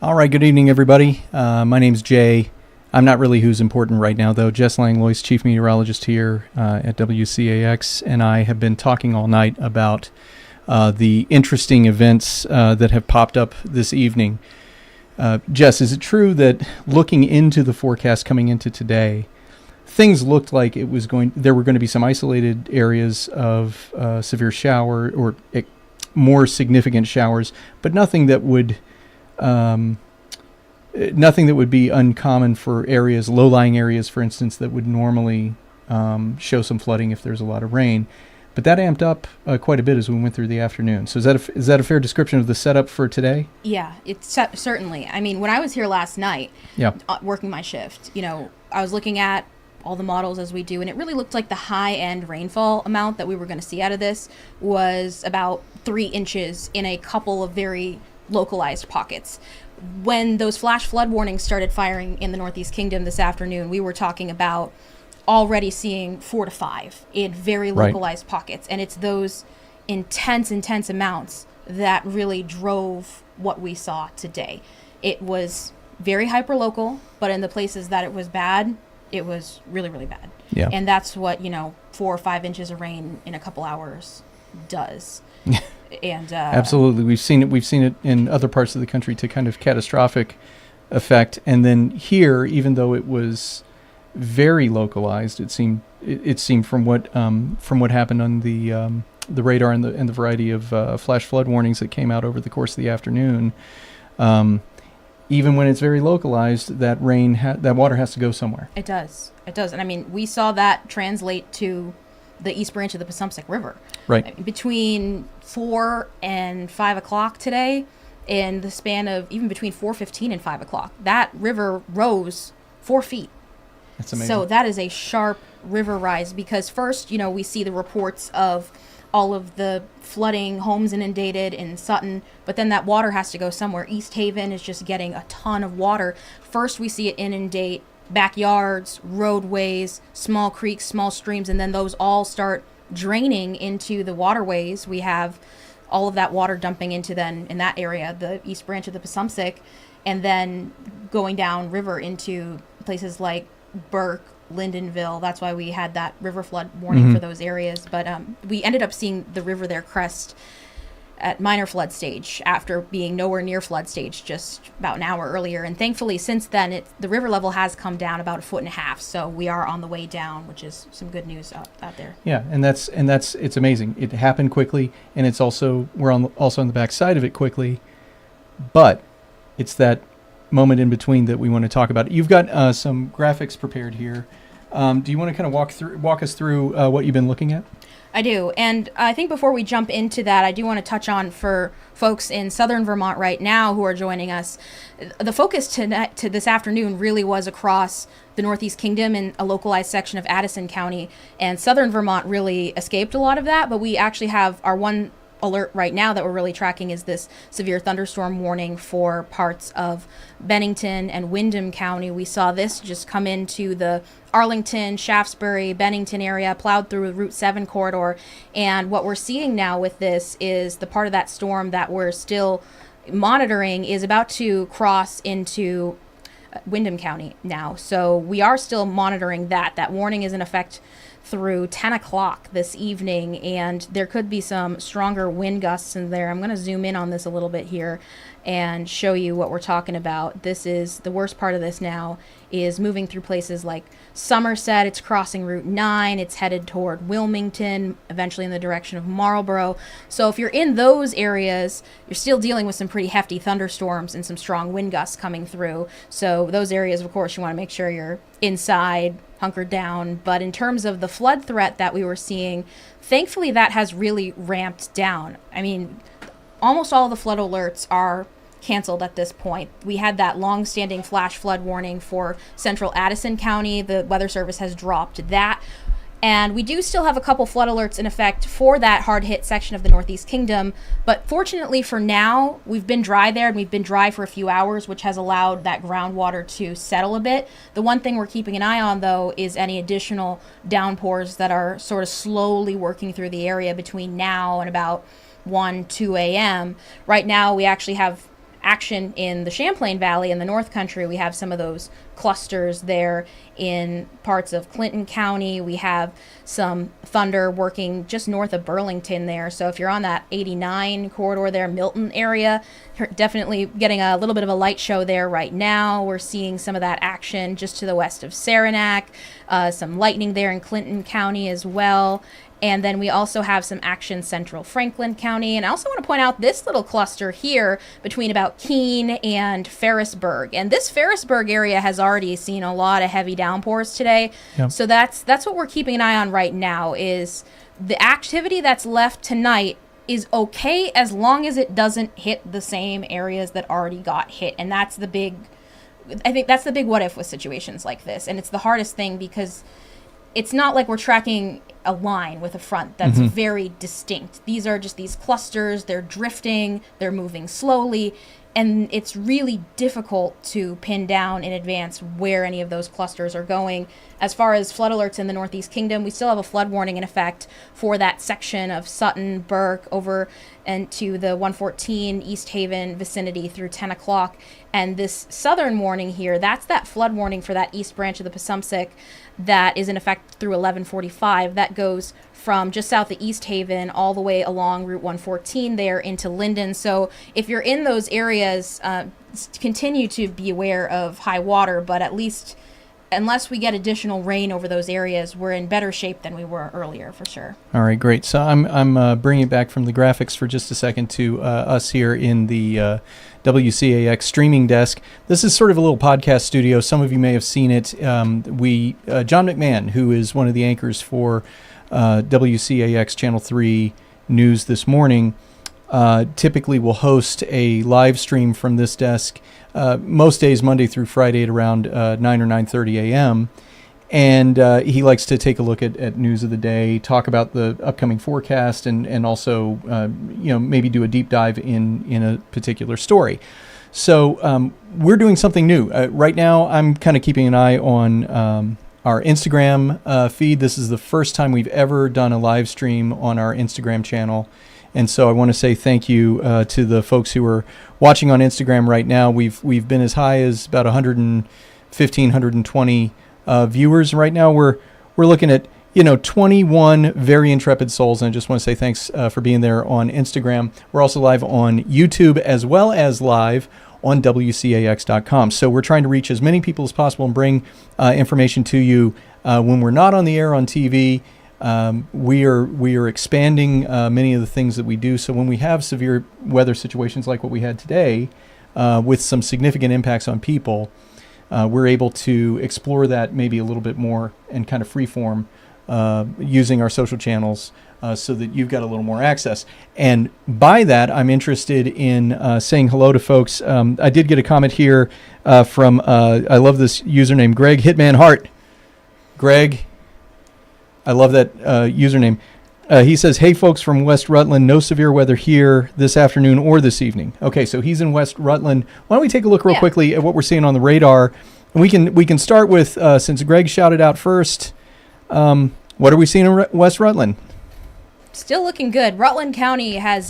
All right, good evening, everybody. My name's Jay. I'm not really who's important right now, though. Jess Langlois, chief meteorologist here at WCAX, and I have been talking all night about the interesting events that have popped up this evening. Jess, is it true that looking into the forecast coming into today, things looked like there were going to be some isolated areas of severe shower or more significant showers, but nothing that would be uncommon for areas, low-lying areas, for instance, that would normally show some flooding if there's a lot of rain. But that amped up quite a bit as we went through the afternoon. So is that a fair description of the setup for today? Yeah, it's certainly. I mean, when I was here last night, working my shift, I was looking at all the models as we do, and it really looked like the high-end rainfall amount that we were going to see out of this was about 3 inches in a couple of very localized pockets. When those flash flood warnings started firing in the Northeast Kingdom this afternoon, we were talking about already seeing 4 to 5 in very localized pockets. And it's those intense amounts that really drove what we saw today. It was very hyper-local, but in the places that it was bad, it was really, really bad. Yeah. And that's what, 4 or 5 inches of rain in a couple hours does. And absolutely, we've seen it in other parts of the country to kind of catastrophic effect, and then here, even though it was very localized, it seemed from what happened on the radar and the variety of flash flood warnings that came out over the course of the afternoon. Even when it's very localized, that water has to go somewhere. It does, and I mean, we saw that translate to the East Branch of the Passumpsic River. Right. Between 4 and 5 o'clock today, in the span of even between 4:15 and 5 o'clock, that river rose 4 feet. That's amazing. So that is a sharp river rise because first, we see the reports of all of the flooding, homes inundated in Sutton, but then that water has to go somewhere. East Haven is just getting a ton of water. First, we see it inundate backyards, roadways, small creeks, small streams, and then those all start draining into the waterways. We have all of that water dumping into then in that area, the East Branch of the Passumpsic, and then going down river into places like Burke, Lyndonville. That's why we had that river flood warning for those areas. But we ended up seeing the river there crest at minor flood stage after being nowhere near flood stage just about an hour earlier. And thankfully, since then, the river level has come down about 1.5 feet. So we are on the way down, which is some good news out there. Yeah, and that's it's amazing. It happened quickly, and it's also we're also on the back side of it quickly, but it's that moment in between that we want to talk about. You've got some graphics prepared here. Do you want to kind of walk us through what you've been looking at? I do. And I think before we jump into that, I do want to touch on for folks in southern Vermont right now who are joining us, the focus to this afternoon really was across the Northeast Kingdom and a localized section of Addison County. And southern Vermont really escaped a lot of that, but we actually have our one alert right now that we're really tracking is this severe thunderstorm warning for parts of Bennington and Windham County. We saw this just come into the Arlington, Shaftesbury, Bennington area, plowed through the Route 7 corridor. And what we're seeing now with this is the part of that storm that we're still monitoring is about to cross into Windham County now. So we are still monitoring that. That warning is in effect through 10 o'clock this evening, and there could be some stronger wind gusts in there. I'm going to zoom in on this a little bit here and show you what we're talking about. This is the worst part of this now is moving through places like Somerset. It's crossing Route 9. It's headed toward Wilmington, eventually in the direction of Marlborough. So if you're in those areas, you're still dealing with some pretty hefty thunderstorms and some strong wind gusts coming through. So those areas, of course, you want to make sure you're inside, hunkered down. But in terms of the flood threat that we were seeing, thankfully that has really ramped down. I mean, almost all the flood alerts are canceled at this point. We had that long-standing flash flood warning for central Addison County. The Weather Service has dropped that. And we do still have a couple flood alerts in effect for that hard-hit section of the Northeast Kingdom. But fortunately for now, we've been dry there, and we've been dry for a few hours, which has allowed that groundwater to settle a bit. The one thing we're keeping an eye on, though, is any additional downpours that are sort of slowly working through the area between now and about 1, 2 a.m. Right now, we actually have action in the Champlain Valley in the North Country. We have some of those clusters there in parts of Clinton County. We have some thunder working just north of Burlington there. So if you're on that 89 corridor there, Milton area, you're definitely getting a little bit of a light show there right now. We're seeing some of that action just to the west of Saranac, some lightning there in Clinton County as well. And then we also have some action central Franklin County. And I also want to point out this little cluster here between about Keene and Ferrisburg. And this Ferrisburg area has already seen a lot of heavy downpours today. Yep. So that's what we're keeping an eye on right now, is the activity that's left tonight is okay as long as it doesn't hit the same areas that already got hit. And I think that's the big what if with situations like this. And it's the hardest thing because it's not like we're tracking a line with a front that's very distinct. These are just these clusters. They're drifting, they're moving slowly, and it's really difficult to pin down in advance where any of those clusters are going. As far as flood alerts in the Northeast Kingdom, we still have a flood warning in effect for that section of Sutton, Burke, over and to the 114 East Haven vicinity through 10 o'clock. And this southern warning here, that's that flood warning for that east branch of the Passumpsic that is in effect through 1145. That goes from just south of East Haven all the way along Route 114 there into Lyndon. So if you're in those areas, continue to be aware of high water, but at least unless we get additional rain over those areas, we're in better shape than we were earlier, for sure. All right, great. So I'm bringing it back from the graphics for just a second to us here in the WCAX streaming desk. This is sort of a little podcast studio. Some of you may have seen it. John McMahon, who is one of the anchors for WCAX Channel 3 News this morning, typically will host a live stream from this desk most days, Monday through Friday at around 9 or 9:30 a.m. And he likes to take a look at news of the day, talk about the upcoming forecast, and also maybe do a deep dive in a particular story. So we're doing something new. Right now, I'm kind of keeping an eye on our Instagram feed. This is the first time we've ever done a live stream on our Instagram channel. And so I want to say thank you to the folks who are watching on Instagram right now. We've been as high as about 115, 120 viewers. Right now we're looking at 21 very intrepid souls, and I just want to say thanks for being there on Instagram. We're also live on YouTube as well as live on WCAX.com. So we're trying to reach as many people as possible and bring information to you when we're not on the air on TV. We are expanding many of the things that we do. So when we have severe weather situations like what we had today, with some significant impacts on people, we're able to explore that maybe a little bit more and kind of freeform using our social channels so that you've got a little more access. And by that, I'm interested in saying hello to folks. I did get a comment here from, I love this username, Greg Hitman Hart. Greg, I love that username. He says, hey, folks from West Rutland, no severe weather here this afternoon or this evening. Okay, so he's in West Rutland. Why don't we take a look real quickly at what we're seeing on the radar? And we can start with, since Greg shouted out first, what are we seeing in West Rutland? Still looking good. Rutland County has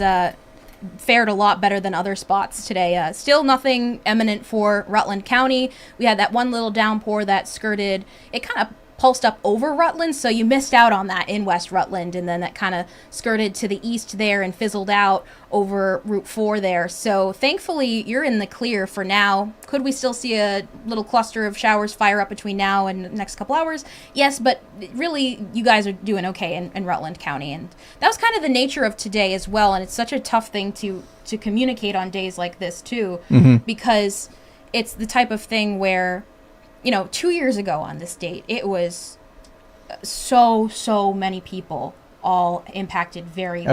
fared a lot better than other spots today. Still nothing imminent for Rutland County. We had that one little downpour that skirted. It kind of pulsed up over Rutland, so you missed out on that in West Rutland, and then that kind of skirted to the east there and fizzled out over Route 4 there. So thankfully you're in the clear for now. Could we still see a little cluster of showers fire up between now and the next couple hours? Yes, but really you guys are doing okay in Rutland County, and that was kind of the nature of today as well. And it's such a tough thing to communicate on days like this too, because it's the type of thing where 2 years ago on this date, it was so many people all impacted very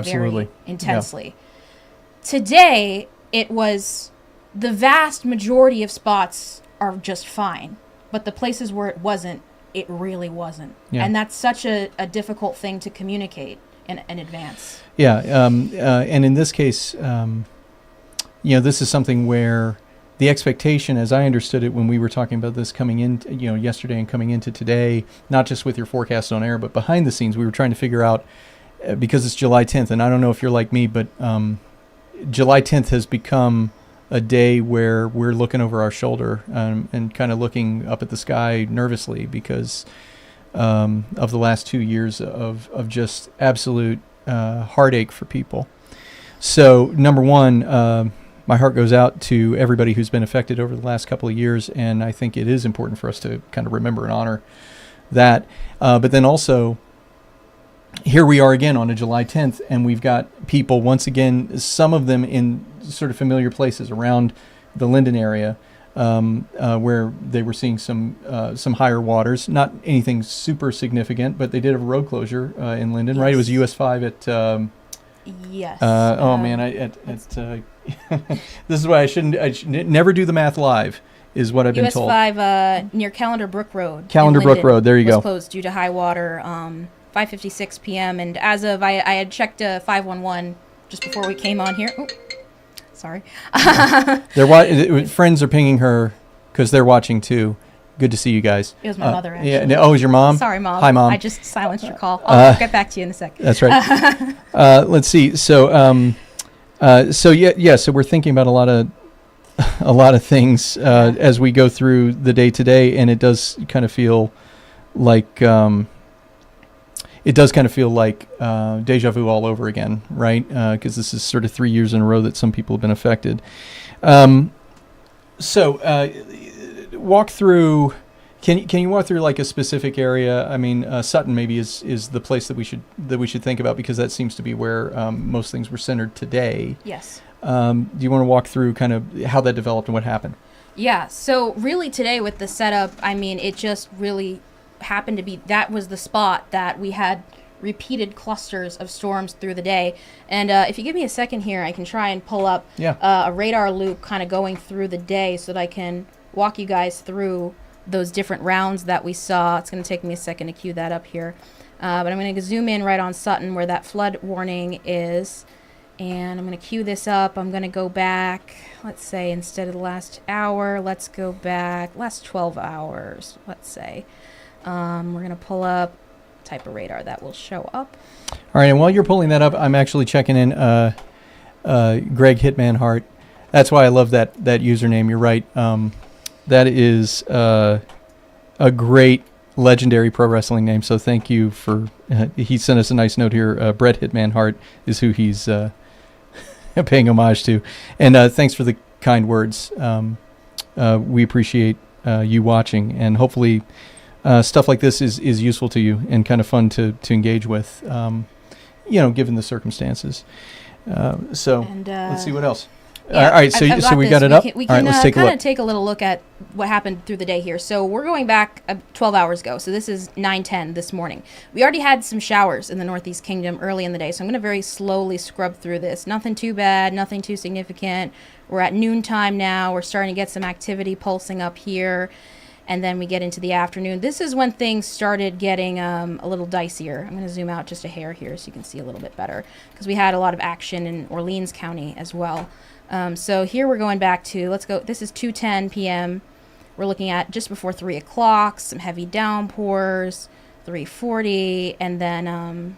intensely. Yeah. Today, it was the vast majority of spots are just fine, but the places where it wasn't, it really wasn't. Yeah. And that's such a difficult thing to communicate in advance. Yeah, and in this case, this is something where the expectation, as I understood it when we were talking about this coming in, yesterday and coming into today, not just with your forecast on air, but behind the scenes, we were trying to figure out, because it's July 10th, and I don't know if you're like me, but July 10th has become a day where we're looking over our shoulder and kind of looking up at the sky nervously because of the last 2 years of just absolute heartache for people. So, number one, my heart goes out to everybody who's been affected over the last couple of years, and I think it is important for us to kind of remember and honor that. But then also, here we are again on a July 10th, and we've got people, once again, some of them in sort of familiar places around the Lyndon area, where they were seeing some higher waters. Not anything super significant, but they did have a road closure in Lyndon, yes. Right? It was US 5 at... yes. Oh, man, this is why I should never do the math live, is what I've been told. US 5 near Calendar Brook Road. Calendar Brook Road, there you go. Was closed due to high water, 5:56 p.m. And as of, I had checked 511 just before we came on here. Ooh, sorry. Friends are pinging her because they're watching too. Good to see you guys. It was my mother, actually. Yeah. Oh, it was your mom? Sorry, Mom. Hi, Mom. I just silenced your call. I'll get back to you in a sec. That's right. Let's see. So, so we're thinking about a lot of things as we go through the day today, and it does kind of feel like deja vu all over again, right? Because this is sort of 3 years in a row that some people have been affected. Walk through. Can you walk through like a specific area? I mean, Sutton maybe is the place that we should think about, because that seems to be where most things were centered today. Yes. Do you want to walk through kind of how that developed and what happened? Yeah. So really today with the setup, I mean, it just really happened to be that was the spot that we had repeated clusters of storms through the day. And if you give me a second here, I can try and pull up a radar loop kind of going through the day so that I can walk you guys through those different rounds that we saw. It's going to take me a second to cue that up here. But I'm going to zoom in right on Sutton where that flood warning is. And I'm going to cue this up. I'm going to go back, let's say, instead of the last hour, let's go back, last 12 hours, let's say. We're going to pull up type of radar that will show up. All right, and while you're pulling that up, I'm actually checking in Greg Hitman Hart. That's why I love that username. You're right. That is a great legendary pro wrestling name, so thank you for... he sent us a nice note here. Brett Hitman Hart is who he's paying homage to. And thanks for the kind words. We appreciate you watching, and hopefully stuff like this is useful to you and kind of fun to engage with, given the circumstances. Let's see what else. Yeah, all right, so we got it up. We all right, can let's take a kind look. of take a little look at what happened through the day here. So we're going back 12 hours ago. So this is 9:10 this morning. We already had some showers in the Northeast Kingdom early in the day. So I'm going to very slowly scrub through this. Nothing too bad, nothing too significant. We're at noontime now. We're starting to get some activity pulsing up here. And then we get into the afternoon. This is when things started getting a little dicier. I'm going to zoom out just a hair here so you can see a little bit better, because we had a lot of action in Orleans County as well. So here we're going back to, let's go, this is 2:10 p.m. We're looking at just before 3 o'clock, some heavy downpours, 3:40, and then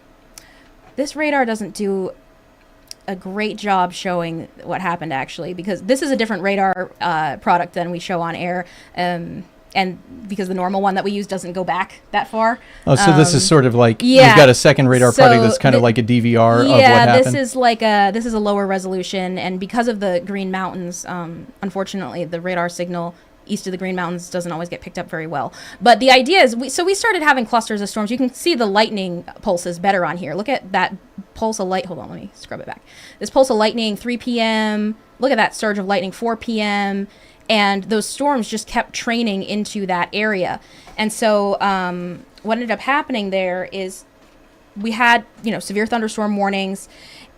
this radar doesn't do a great job showing what happened actually, because this is a different radar product than we show on air, and because the normal one that we use doesn't go back that far. Oh, so this is sort of like, you've got a second radar product that's kind of like a DVR of what happened? Yeah, this is a lower resolution, and because of the Green Mountains, unfortunately, the radar signal east of the Green Mountains doesn't always get picked up very well. But the idea is, we started having clusters of storms. You can see the lightning pulses better on here. Look at that pulse of light. Hold on, let me scrub it back. This pulse of lightning, 3 p.m. Look at that surge of lightning, 4 p.m., and those storms just kept training into that area. And so what ended up happening there is we had, severe thunderstorm warnings,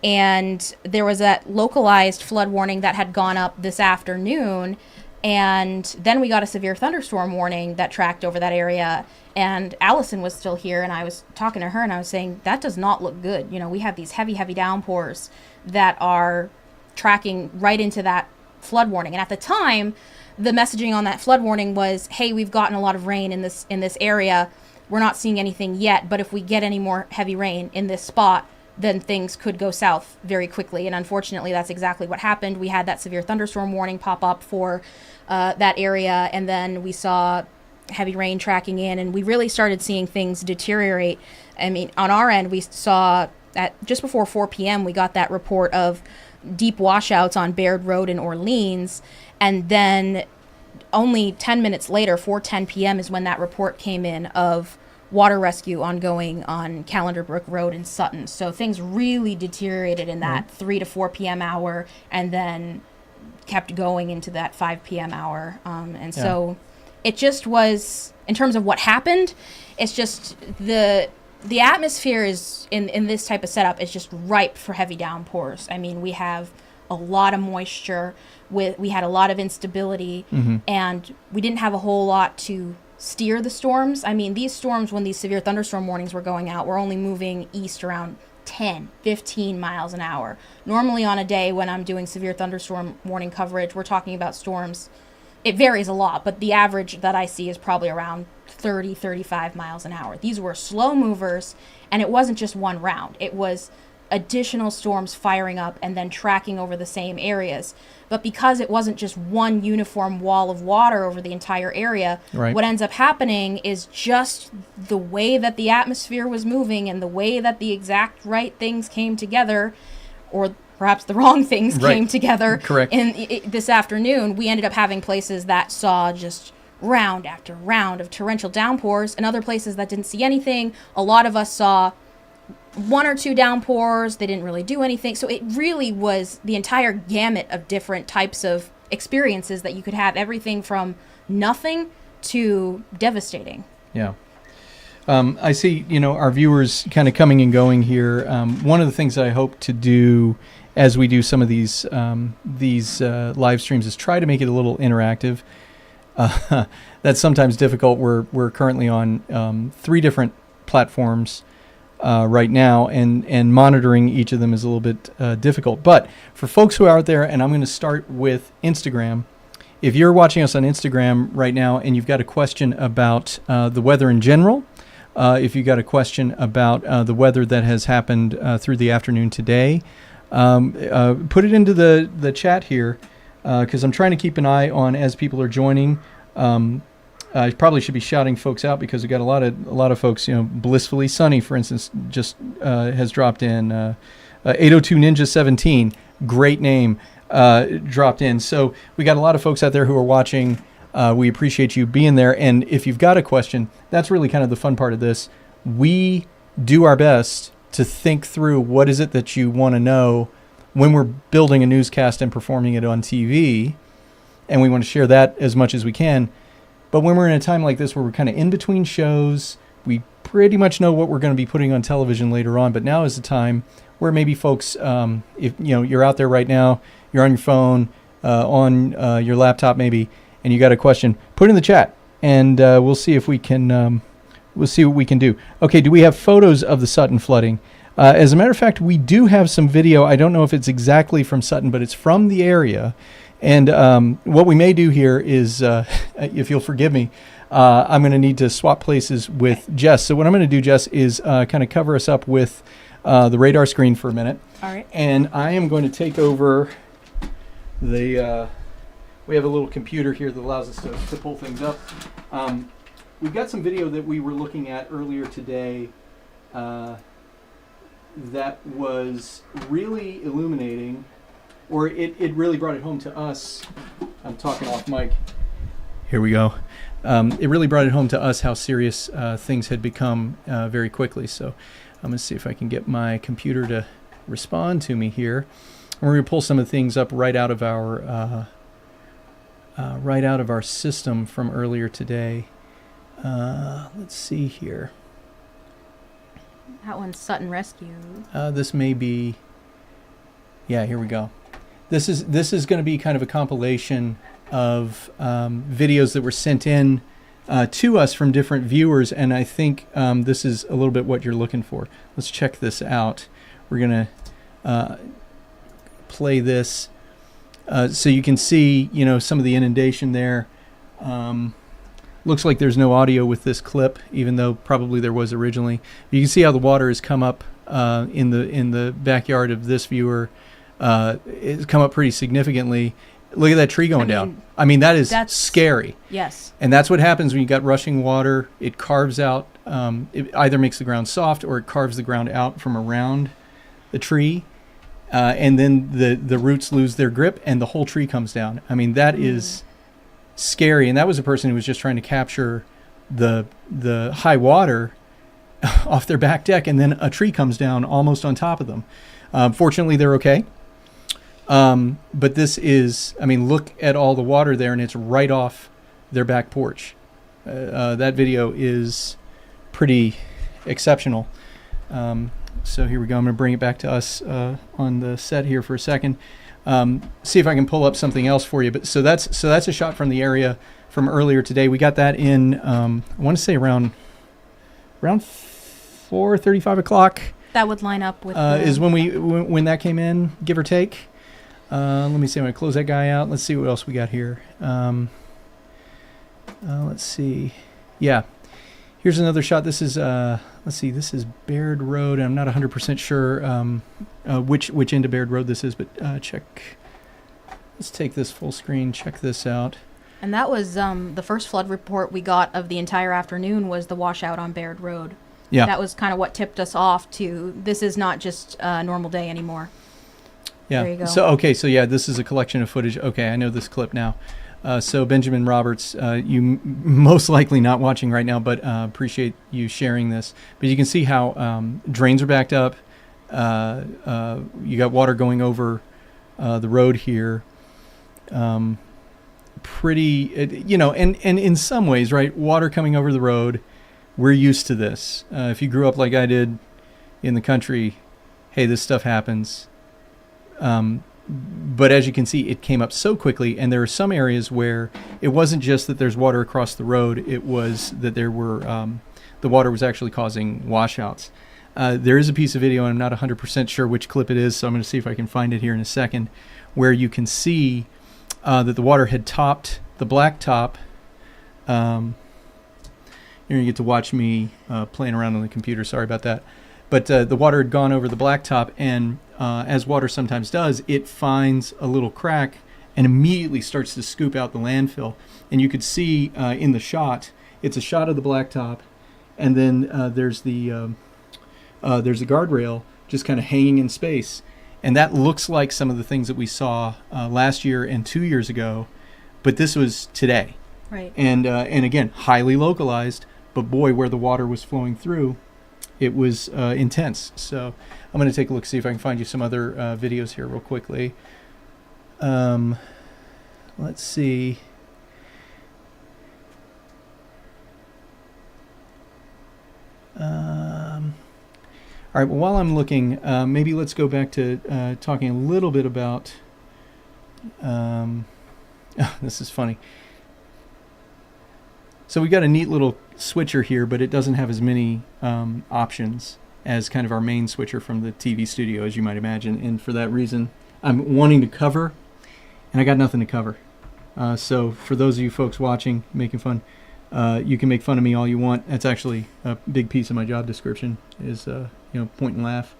and there was that localized flood warning that had gone up this afternoon. And then we got a severe thunderstorm warning that tracked over that area. And Allison was still here, and I was talking to her, and I was saying, that does not look good. We have these heavy, heavy downpours that are tracking right into that flood warning. And at the time, the messaging on that flood warning was, hey, we've gotten a lot of rain in this area. We're not seeing anything yet, but if we get any more heavy rain in this spot, then things could go south very quickly. And unfortunately, that's exactly what happened. We had that severe thunderstorm warning pop up for that area, and then we saw heavy rain tracking in, and we really started seeing things deteriorate. I mean, on our end, we saw at just before 4 p.m., we got that report of deep washouts on Baird Road in Orleans, and then only 10 minutes later, 4:10 p.m., is when that report came in of water rescue ongoing on Calendar Brook Road in Sutton. So things really deteriorated in that 3 to 4 p.m. hour, and then kept going into that 5 p.m. hour. So it just was, in terms of what happened, it's just the atmosphere is in this type of setup is just ripe for heavy downpours. I mean, we have a lot of moisture, we had a lot of instability, and we didn't have a whole lot to steer the storms. I mean, these storms, when these severe thunderstorm warnings were going out, were only moving east around 10, 15 miles an hour. Normally on a day when I'm doing severe thunderstorm warning coverage, we're talking about storms. It varies a lot, but the average that I see is probably around 30, 35 miles an hour. These were slow movers, and it wasn't just one round. It was additional storms firing up and then tracking over the same areas. But because it wasn't just one uniform wall of water over the entire area, what ends up happening is just the way that the atmosphere was moving and the way that the exact right things came together, or perhaps the wrong things came together. Correct. This afternoon, we ended up having places that saw just round after round of torrential downpours, and other places that didn't see anything. A lot of us saw 1 or 2 downpours. They didn't really do anything. So it really was the entire gamut of different types of experiences that you could have, everything from nothing to devastating. Yeah. I see, our viewers kind of coming and going here. One of the things that I hope to do as we do some of these live streams is try to make it a little interactive. That's sometimes difficult. We're currently on 3 different platforms right now, and monitoring each of them is a little bit difficult. But for folks who are out there, and I'm going to start with Instagram. If you're watching us on Instagram right now and you've got a question about the weather in general, if you've got a question about the weather that has happened through the afternoon today, put it into the chat here, because I'm trying to keep an eye on as people are joining. I probably should be shouting folks out because we got a lot of folks. Blissfully Sunny, for instance, just has dropped in. 802 Ninja 17, great name, dropped in. So we got a lot of folks out there who are watching. We appreciate you being there. And if you've got a question, that's really kind of the fun part of this. We do our best to think through what is it that you want to know when we're building a newscast and performing it on TV, and we want to share that as much as we can. But when we're in a time like this where we're kind of in between shows, we pretty much know what we're going to be putting on television later on. But now is the time where maybe folks, if you're out there right now, you're on your phone, on your laptop maybe, and you got a question, put it in the chat, and we'll see if we can. We'll see what we can do. Okay, do we have photos of the Sutton flooding? As a matter of fact, we do have some video. I don't know if it's exactly from Sutton, but it's from the area. And what we may do here is, if you'll forgive me, I'm going to need to swap places with Jess. So what I'm going to do, Jess, is kind of cover us up with the radar screen for a minute. All right. And I am going to take over the... we have a little computer here that allows us to pull things up. We've got some video that we were looking at earlier today that was really illuminating, or it really brought it home to us. I'm talking off mic. Here we go. It really brought it home to us how serious things had become very quickly. So I'm going to see if I can get my computer to respond to me here. And we're going to pull some of the things up right out of our system from earlier today. Let's see here. That one's Sutton Rescue. This may be. Yeah, here we go. This is going to be kind of a compilation of videos that were sent in to us from different viewers, and I think this is a little bit what you're looking for. Let's check this out. We're going to play this so you can see, some of the inundation there. Looks like there's no audio with this clip, even though probably there was originally. You can see how the water has come up in the backyard of this viewer has come up pretty significantly. Look at that tree going down. I mean, that's scary. Yes. And that's what happens when you got rushing water. It carves out, it either makes the ground soft or it carves the ground out from around the tree. And then the roots lose their grip and the whole tree comes down. I mean, that is scary. And that was a person who was just trying to capture the high water off their back deck, and then a tree comes down almost on top of them. Fortunately, they're okay. But this is, I mean, look at all the water there, and it's right off their back porch. That video is pretty exceptional. So here we go. I'm going to bring it back to us on the set here for a second. See if I can pull up something else for you. But so that's a shot from the area from earlier today. We got that in, I want to say around 4:30, 5 o'clock. That would line up with is when that came in, give or take. Let me see. I'm going to close that guy out. Let's see what else we got here. Let's see. Yeah. Here's another shot. This is, let's see. This is Baird Road. I'm not 100% sure which end of Baird Road this is, but check. Let's take this full screen. Check this out. And that was the first flood report we got of the entire afternoon was the washout on Baird Road. Yeah. That was kind of what tipped us off to this is not just a normal day anymore. Yeah. There you go. So yeah, this is a collection of footage. Okay, I know this clip now. So Benjamin Roberts, you most likely not watching right now, but appreciate you sharing this. But you can see how drains are backed up. You got water going over the road here. Pretty, and in some ways, right, water coming over the road, we're used to this. If you grew up like I did in the country, hey, this stuff happens. But as you can see, it came up so quickly, and there are some areas where it wasn't just that there's water across the road, it was that there were, the water was actually causing washouts. There is a piece of video, and I'm not 100% sure which clip it is, so I'm going to see if I can find it here in a second, where you can see that the water had topped the blacktop. You're going to get to watch me playing around on the computer. Sorry about that. But the water had gone over the blacktop, and as water sometimes does, it finds a little crack and immediately starts to scoop out the landfill. And you could see in the shot, it's a shot of the blacktop, and then there's the guardrail just kind of hanging in space. And that looks like some of the things that we saw last year and 2 years ago, but this was today. Right. And again, highly localized, but boy, where the water was flowing through, it was intense. So I'm going to take a look, see if I can find you some other videos here real quickly. Let's see. All right, well, while I'm looking, maybe let's go back to talking a little bit about, this is funny. So we got a neat little switcher here, but it doesn't have as many options as kind of our main switcher from the TV studio, as you might imagine. And for that reason, I'm wanting to cover, and I got nothing to cover. So for those of you folks watching, making fun, you can make fun of me all you want. That's actually a big piece of my job description is, point and laugh.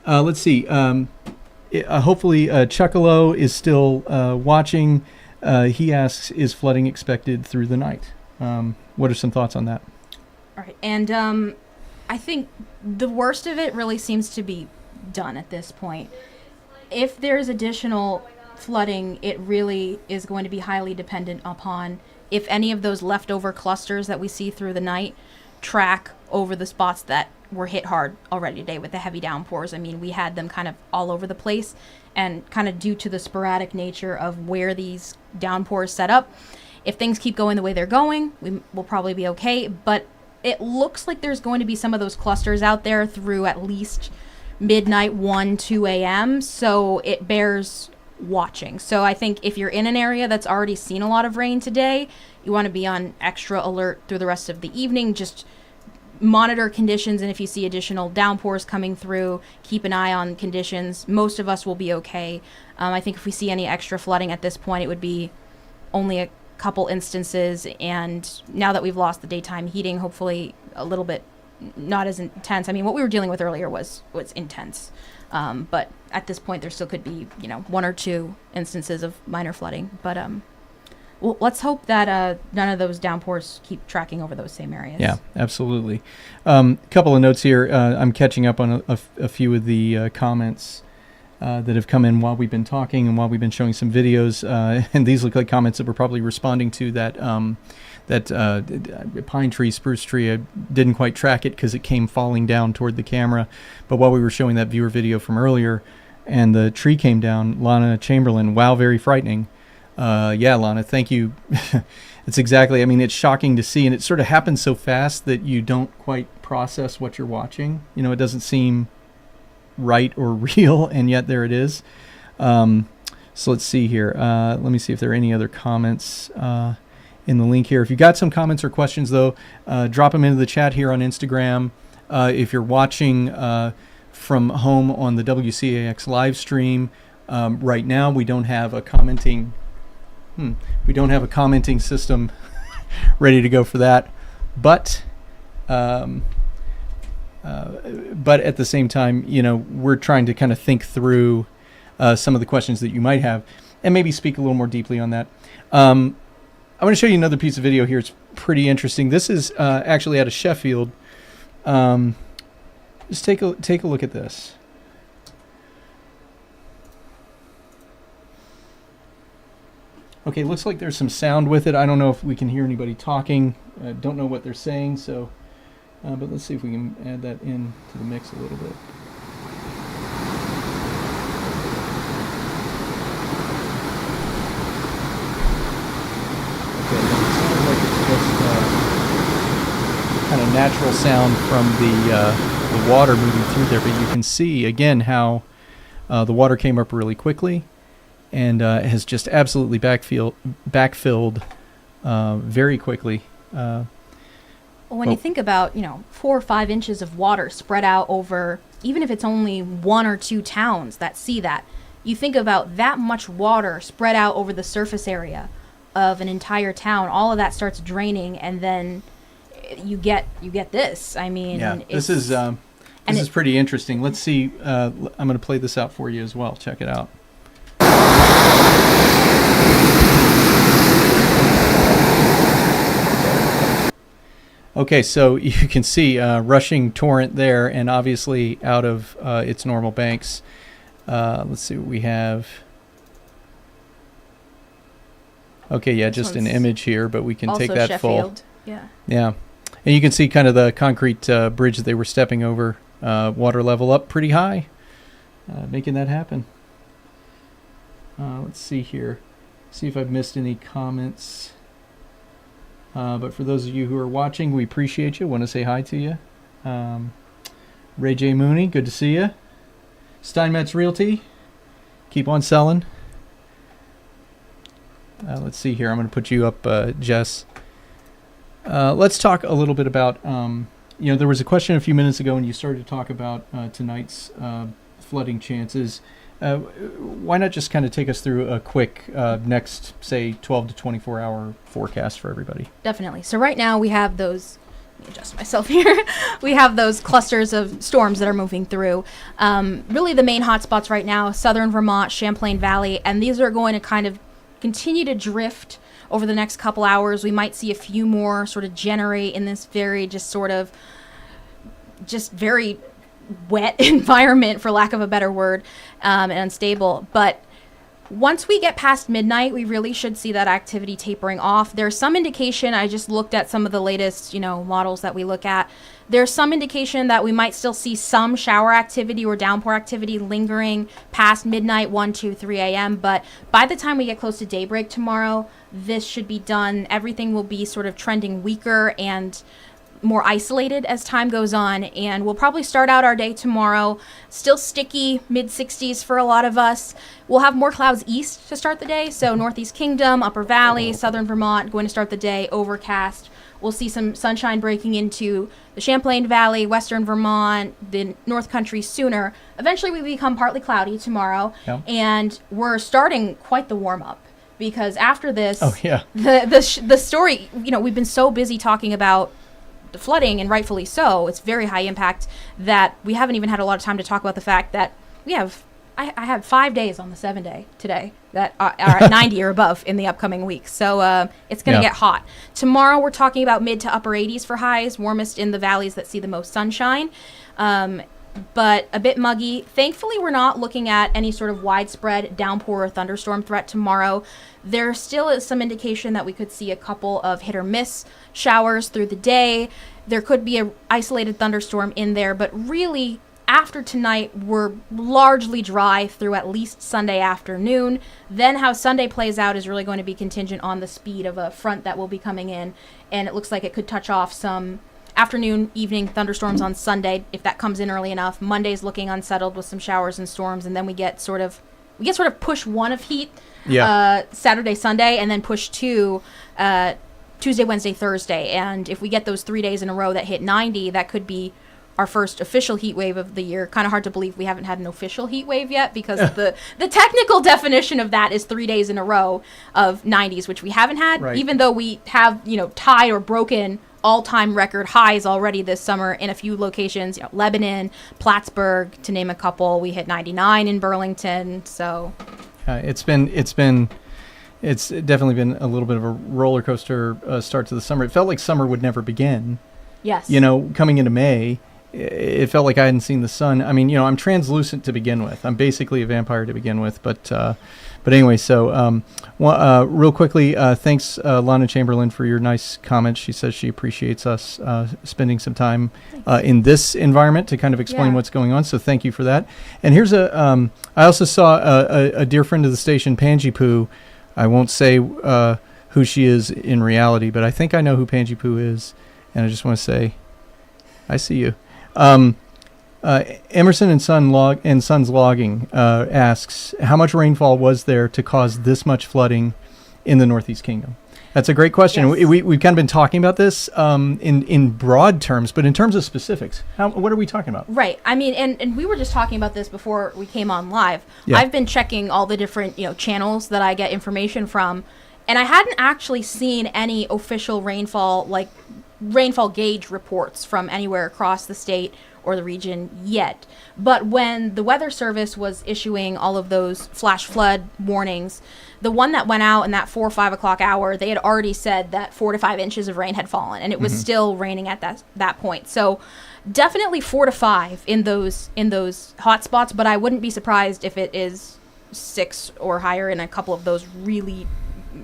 Let's see. Hopefully Chuckalo is still watching. He asks, is flooding expected through the night? What are some thoughts on that? All right. And I think the worst of it really seems to be done at this point. If there's additional flooding, it really is going to be highly dependent upon if any of those leftover clusters that we see through the night track over the spots that were hit hard already today with the heavy downpours. I mean, we had them kind of all over the place, and kind of due to the sporadic nature of where these downpours set up, if things keep going the way they're going, we will probably be okay. But it looks like there's going to be some of those clusters out there through at least midnight, 1, 2 a.m. So it bears watching. So I think if you're in an area that's already seen a lot of rain today, you want to be on extra alert through the rest of the evening. Just monitor conditions, and if you see additional downpours coming through, keep an eye on conditions. Most of us will be okay. I think if we see any extra flooding at this point, it would be only a couple instances, and now that we've lost the daytime heating, hopefully a little bit not as intense. I mean, what we were dealing with earlier was intense. But at this point, there still could be, one or two instances of minor flooding. But well, let's hope that none of those downpours keep tracking over those same areas. Yeah, absolutely. Couple of notes here. I'm catching up on a few of the comments that have come in while we've been talking and while we've been showing some videos. And these look like comments that we're probably responding to that pine tree, spruce tree. I didn't quite track it because it came falling down toward the camera. But while we were showing that viewer video from earlier and the tree came down, Lana Chamberlain, wow, very frightening. Yeah, Lana, thank you. It's exactly, I mean, it's shocking to see, and it sort of happens so fast that you don't quite process what you're watching. It doesn't seem right or real, and yet there it is. So let's see here. Let me see if there are any other comments in the link here. If you got some comments or questions, though, drop them into the chat here on Instagram. If you're watching from home on the WCAX live stream, right now we don't have a commenting system ready to go for that, but at the same time, we're trying to kind of think through some of the questions that you might have and maybe speak a little more deeply on that. I want to show you another piece of video here. It's pretty interesting. This is actually out of Sheffield. Just take a look at this. Okay, looks like there's some sound with it. I don't know if we can hear anybody talking. Don't know what they're saying, so but let's see if we can add that in to the mix a little bit. Okay, it sounds like it's just kind of natural sound from the water moving through there, but you can see again how the water came up really quickly and has just absolutely backfilled very quickly. When you think about, 4 or 5 inches of water spread out over, even if it's only 1 or 2 towns that see that, you think about that much water spread out over the surface area of an entire town. All of that starts draining, and then you get this. I mean, yeah, this is pretty interesting. Let's see. I'm going to play this out for you as well. Check it out. Okay, so you can see rushing torrent there, and obviously out of its normal banks. Let's see what we have. Okay, yeah, this just an image here, but we can take that Sheffield. Full. Yeah. Yeah, and you can see kind of the concrete bridge that they were stepping over, water level up pretty high, making that happen. Let's see here. See if I've missed any comments. But for those of you who are watching, we appreciate you. Want to say hi to you. Ray J. Mooney, good to see you. Steinmetz Realty, keep on selling. Let's see here. I'm going to put you up, Jess. Let's talk a little bit about, there was a question a few minutes ago when you started to talk about tonight's flooding chances. Why not just kind of take us through a quick next, say, 12 to 24 hour forecast for everybody? Definitely. So right now we have those, let me adjust myself here. We have those clusters of storms that are moving through. Really the main hotspots right now, southern Vermont, Champlain Valley, and these are going to kind of continue to drift over the next couple hours. We might see a few more sort of generate in this very very wet environment, for lack of a better word, and unstable. But once we get past midnight, we really should see that activity tapering off. There's some indication, I just looked at some of the latest, models that we look at. There's some indication that we might still see some shower activity or downpour activity lingering past midnight, 1, 2, 3 a.m. But by the time we get close to daybreak tomorrow, this should be done. Everything will be sort of trending weaker and more isolated as time goes on, and we'll probably start out our day tomorrow still sticky, mid-60s for a lot of us. We'll have more clouds east to start the day, so Northeast Kingdom, Upper Valley, Southern Vermont going to start the day overcast. We'll see some sunshine breaking into the Champlain Valley, Western Vermont, the North Country sooner. Eventually we become partly cloudy tomorrow, and we're starting quite the warm-up, because after this, the story, we've been so busy talking about the flooding, and rightfully so. It's very high impact that we haven't even had a lot of time to talk about the fact that I have 5 days on the 7-day today that are at 90 or above in the upcoming weeks. So it's going to get hot. Tomorrow we're talking about mid to upper 80s for highs, warmest in the valleys that see the most sunshine. But a bit muggy. Thankfully, we're not looking at any sort of widespread downpour or thunderstorm threat tomorrow. There still is some indication that we could see a couple of hit or miss showers through the day. There could be an isolated thunderstorm in there, but really, after tonight, we're largely dry through at least Sunday afternoon. Then how Sunday plays out is really going to be contingent on the speed of a front that will be coming in, and it looks like it could touch off some afternoon, evening thunderstorms on Sunday if that comes in early enough. Monday's looking unsettled with some showers and storms, and then we get sort of push 1 of heat Saturday, Sunday, and then push 2 Tuesday, Wednesday, Thursday. And if we get those 3 days in a row that hit 90, that could be our first official heat wave of the year. Kind of hard to believe we haven't had an official heat wave yet, because the technical definition of that is 3 days in a row of 90s, which we haven't had, even though we have, tied or broken all-time record highs already this summer in a few locations. Lebanon, Plattsburgh, to name a couple. We hit 99 in Burlington. So it's definitely been a little bit of a roller coaster start to the summer. It felt like summer would never begin. Yes. Coming into May, it felt like I hadn't seen the sun. I mean, I'm translucent to begin with. I'm basically a vampire to begin with. But anyway, so real quickly, thanks, Lana Chamberlain, for your nice comments. She says she appreciates us spending some time in this environment to kind of explain what's going on. So thank you for that. And here's I also saw a dear friend of the station, Pangy Poo. I won't say who she is in reality, but I think I know who Pangy Poo is. And I just want to say, I see you. Emerson and Sons Logging asks, how much rainfall was there to cause this much flooding in the Northeast Kingdom? That's a great question. Yes. We've kind of been talking about this in broad terms, but in terms of specifics, what are we talking about? Right. I mean, and we were just talking about this before we came on live. Yeah. I've been checking all the different channels that I get information from, and I hadn't actually seen any official rainfall gauge reports from anywhere across the state or the region yet. But when the Weather Service was issuing all of those flash flood warnings, the one that went out in that 4 or 5 o'clock hour, they had already said that 4 to 5 inches of rain had fallen, and it was still raining at that point. So definitely 4 to 5 in those hot spots, but I wouldn't be surprised if it is 6 or higher in a couple of those really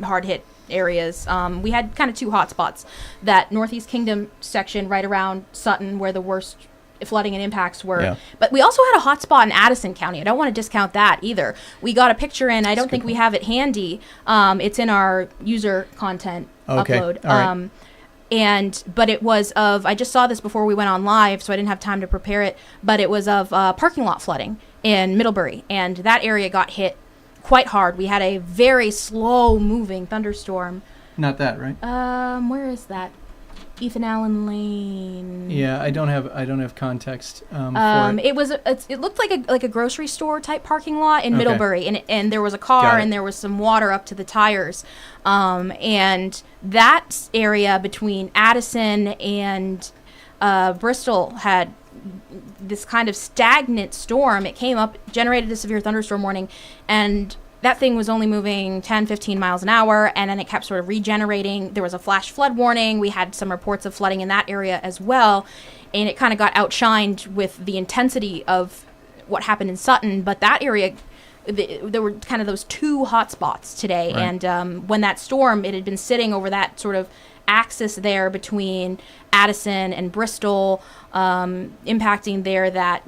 hard hit areas. We had kind of 2 hot spots, that Northeast Kingdom section right around Sutton where the worst flooding and impacts were. Yeah. But we also had a hot spot in Addison County. I don't want to discount that either. We got a picture in. I don't think we have it handy. It's in our user content upload. All right. But it was of, I just saw this before we went on live, so I didn't have time to prepare it, but it was of parking lot flooding in Middlebury, and that area got hit quite hard. We had a very slow moving thunderstorm. Not that, right? Where is that? Ethan Allen Lane. Yeah, I don't have context for it. It looked like a grocery store type parking lot in Middlebury, and there was a car and there was some water up to the tires, and that area between Addison and Bristol had this kind of stagnant storm. It came up, generated a severe thunderstorm warning, and that thing was only moving 10, 15 miles an hour, and then it kept sort of regenerating. There was a flash flood warning. We had some reports of flooding in that area as well, and it kind of got outshined with the intensity of what happened in Sutton. But that area, there were kind of those 2 hot spots today, right. And when that storm, it had been sitting over that sort of axis there between Addison and Bristol, impacting there that,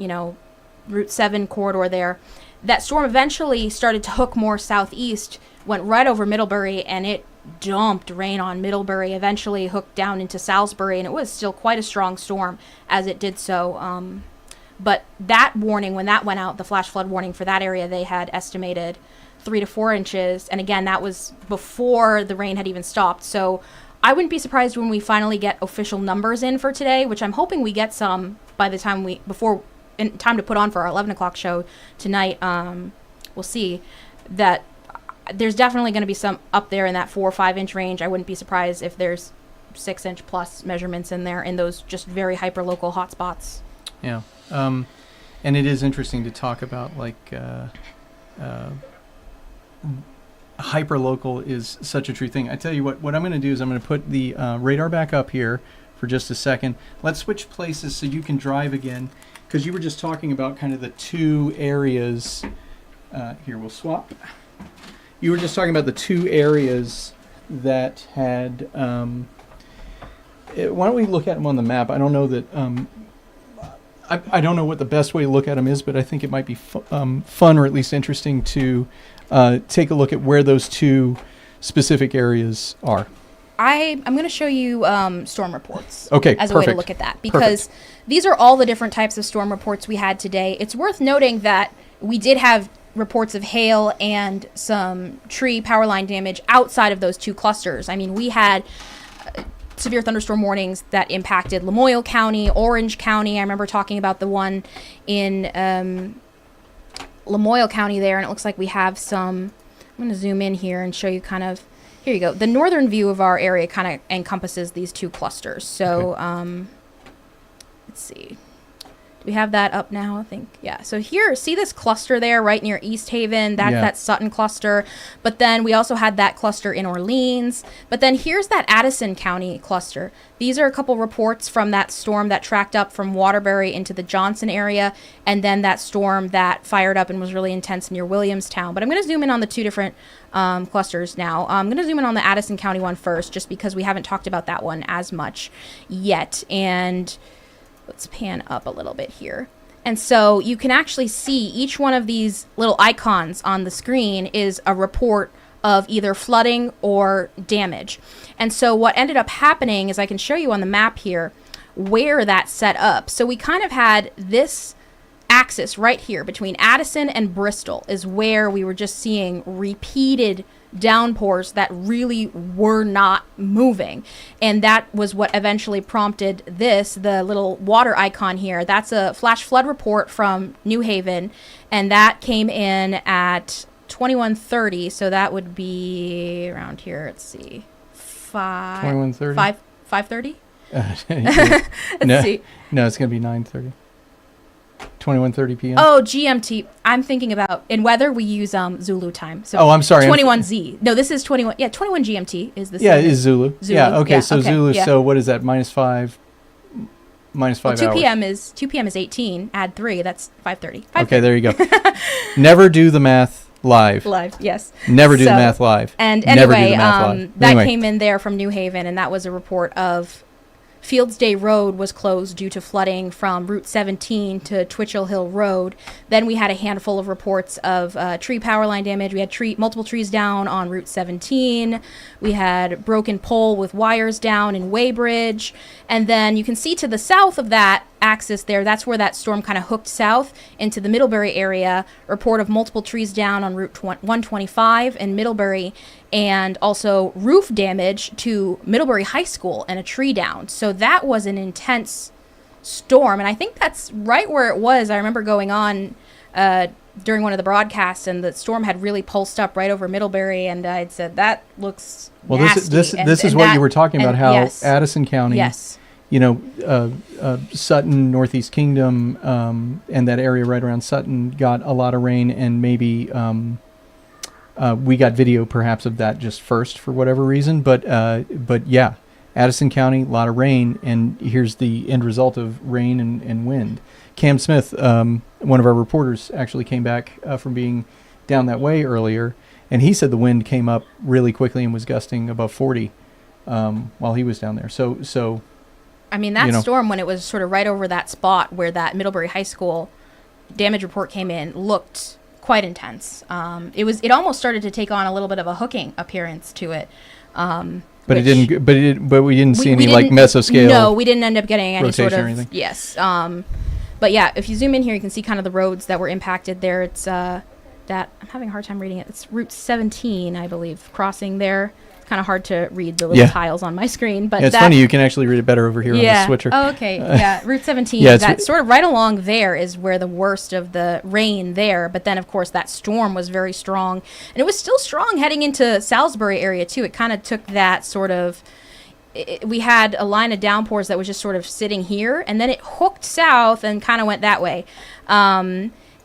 Route 7 corridor there. That storm eventually started to hook more southeast, went right over Middlebury, and it dumped rain on Middlebury, eventually hooked down into Salisbury, and it was still quite a strong storm as it did so. But that warning, when that went out, the flash flood warning for that area, they had estimated 3 to 4 inches. And again, that was before the rain had even stopped. So I wouldn't be surprised when we finally get official numbers in for today, which I'm hoping we get some by the time in time to put on for our 11 o'clock show tonight. We'll see. That there's definitely going to be some up there in that 4 or 5 inch range. I wouldn't be surprised if there's 6-inch plus measurements in there in those just very hyper-local hotspots. Yeah. And it is interesting to talk about, like, hyperlocal is such a true thing. I tell you what I'm going to do is I'm going to put the radar back up here for just a second. Let's switch places so you can drive again, because you were just talking about kind of the two areas. Here, we'll swap. You were just talking about the two areas that had... why don't we look at them on the map? I don't know that... I don't know what the best way to look at them is, but I think it might be fun, or at least interesting, to take a look at where those two specific areas are. I'm going to show you storm reports as a way to look at that, because these are all the different types of storm reports we had today. It's worth noting that we did have reports of hail and some tree power line damage outside of those two clusters. I mean, we had severe thunderstorm warnings that impacted Lamoille County, Orange County. I remember talking about the one in Lamoille County there, and it looks like we have some... I'm going to zoom in here and show you kind of... Here you go. The northern view of our area kind of encompasses these two clusters. So, let's see. Do we have that up now? I think, yeah. So here, see this cluster there right near East Haven? That's that Sutton cluster. But then we also had that cluster in Orleans. But then here's that Addison County cluster. These are a couple reports from that storm that tracked up from Waterbury into the Johnson area, and then that storm that fired up and was really intense near Williamstown. But I'm going to zoom in on the two different clusters now. I'm going to zoom in on the Addison County one first, just because we haven't talked about that one as much yet. And let's pan up a little bit here. And so you can actually see each one of these little icons on the screen is a report of either flooding or damage. And so what ended up happening is, I can show you on the map here where that's set up. So we kind of had this axis right here between Addison and Bristol is where we were just seeing repeated downpours that really were not moving. And that was what eventually prompted this, the little water icon here. That's a flash flood report from New Haven, and that came in at 21:30, so that would be around here. Let's see, 5:30. Let's see. No, it's gonna be 9:30. 21:30 p.m. Oh, GMT. I'm thinking about, in weather we use Zulu time. So I'm sorry. 21Z. No, this is 21. Yeah, 21 GMT is the same. Yeah, it is Zulu. Yeah. Okay. So okay, Zulu. Yeah. So what is that? -5. -5 well, 2 hours. 2 p.m. is 18. Add 3. That's 5:30. Okay, there you go. Never do the math live. Yes. Never do the math live. And anyway, that came in there from New Haven, and that was a report of Fieldsday Road was closed due to flooding from Route 17 to Twitchell Hill Road. Then we had a handful of reports of tree power line damage. We had multiple trees down on Route 17. We had broken pole with wires down in Weybridge. And then you can see to the south of that axis there, that's where that storm kind of hooked south into the Middlebury area. Report of multiple trees down on Route 125 in Middlebury, and also roof damage to Middlebury High School and a tree down. So that was an intense storm, and I think that's right where it was. I remember going on during one of the broadcasts, and the storm had really pulsed up right over Middlebury, and I'd said, that looks nasty. This is what you were talking about, how Addison County, Sutton, Northeast Kingdom, and that area right around Sutton got a lot of rain, and maybe we got video perhaps of that just first for whatever reason. But yeah, Addison County, a lot of rain, and here's the end result of rain and wind. Cam Smith, one of our reporters, actually came back from being down that way earlier, and he said the wind came up really quickly and was gusting above 40 while he was down there. So I mean, that storm, when it was sort of right over that spot where that Middlebury High School damage report came in, looked quite intense. It almost started to take on a little bit of a hooking appearance to it. But it didn't. But we didn't see any like mesoscale. No, we didn't end up getting any sort of or anything. Yes. But yeah, if you zoom in here, you can see kind of the roads that were impacted there. It's that I'm having a hard time reading it. It's Route 17, I believe, crossing there. Kind of hard to read the little tiles on my screen, but it's funny. You can actually read it better over here on the switcher. Oh, okay. Yeah, Route 17. That sort of right along there is where the worst of the rain there. But then, of course, that storm was very strong, and it was still strong heading into Salisbury area too. It kind of took that sort of we had a line of downpours that was just sort of sitting here, and then it hooked south and kind of went that way.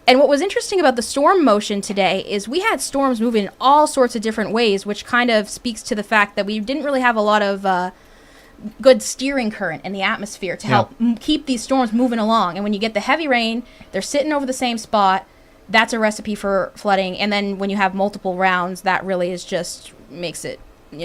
And what was interesting about the storm motion today is we had storms moving in all sorts of different ways, which kind of speaks to the fact that we didn't really have a lot of good steering current in the atmosphere to help keep these storms moving along. And when you get the heavy rain, they're sitting over the same spot. That's a recipe for flooding. And then when you have multiple rounds, that really is just makes it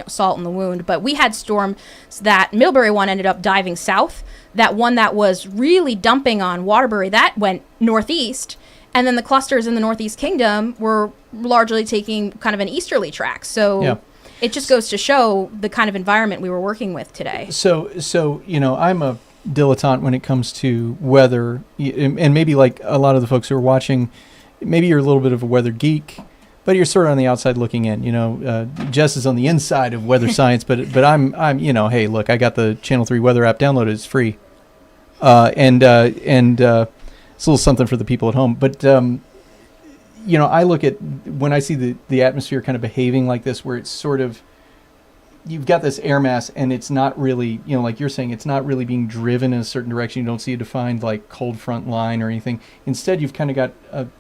salt in the wound. But we had storms that Middlebury one ended up diving south. That one that was really dumping on Waterbury, that went northeast. And then the clusters in the Northeast Kingdom were largely taking kind of an easterly track. So it just goes to show the kind of environment we were working with today. So I'm a dilettante when it comes to weather, and maybe like a lot of the folks who are watching, maybe you're a little bit of a weather geek, but you're sort of on the outside looking in. Jess is on the inside of weather science, but I'm hey, look, I got the Channel 3 weather app downloaded. It's free, and it's a little something for the people at home. But I look at when I see the atmosphere kind of behaving like this, where it's sort of you've got this air mass, and it's not really, like you're saying, it's not really being driven in a certain direction. You don't see a defined like cold front line or anything. Instead, you've kind of got